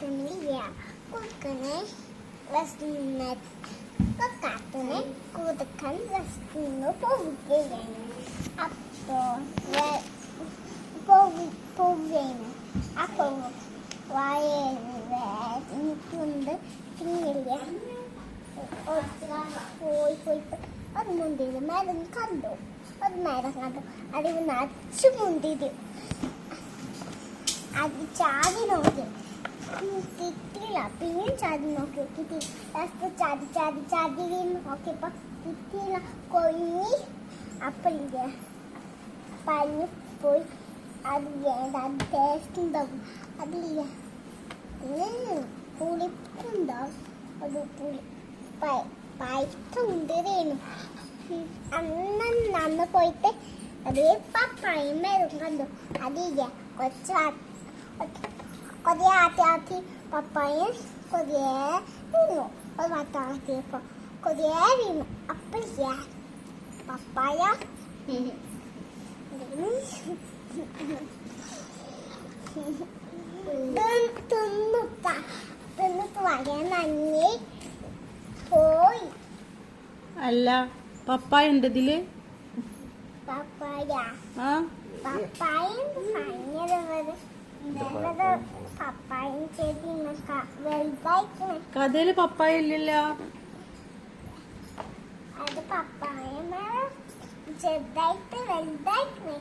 കുറുക്കനില്ല കുറുക്കനെ കാട്ടിന് കുറുക്കൻ വിശന്ന് പോവുകയാണ്. അപ്പോ പോവുകയാണ്. അപ്പൊ വായനിക്കൊണ്ട് പിന്നില്ല പോയി ഒരു മുന്തിരി മരം കണ്ടു. അതിന് നച്ചു മുന്തിരി. അത് ചാടി നോക്കി കിട്ടിയില്ല. പിന്നെയും ചാടി നോക്കി കിട്ടി. ചാടി നോക്കിയപ്പോ കിട്ടിയില്ല. കൊഞ്ഞി അപ്പഴില്ല പഞ്ഞു പോയി. അത് അത് ടേസ്റ്റ് ഉണ്ടാവും. അതില്ല പുളിപ്പുണ്ടാവും. അത് പുളി പൈസ മുന്തിരിയാണ്. അന്ന് പോയിട്ട് അത് പപ്പായും മേലും കണ്ടു. അതില്ല കൊതിയെ ആട്ടി പപ്പായും കൊതിയെ വീണു. ഒരു വട്ടാട്ടിയപ്പോ കൊതിയെ വീണു. അപ്പഴില്ല പപ്പായ തിന്നിട്ട് വളരെ നന്ദി പോയി. അല്ല പപ്പായ ഉണ്ട് ഇതില്. പപ്പായ ആ പപ്പായ പപ്പായ ചെടി വലുതായിക്കണേ. കഥയില് പപ്പായ ഇല്ലല്ലോ. അത് പപ്പായ ചെറുതായിട്ട് വലുതായിക്കണേ.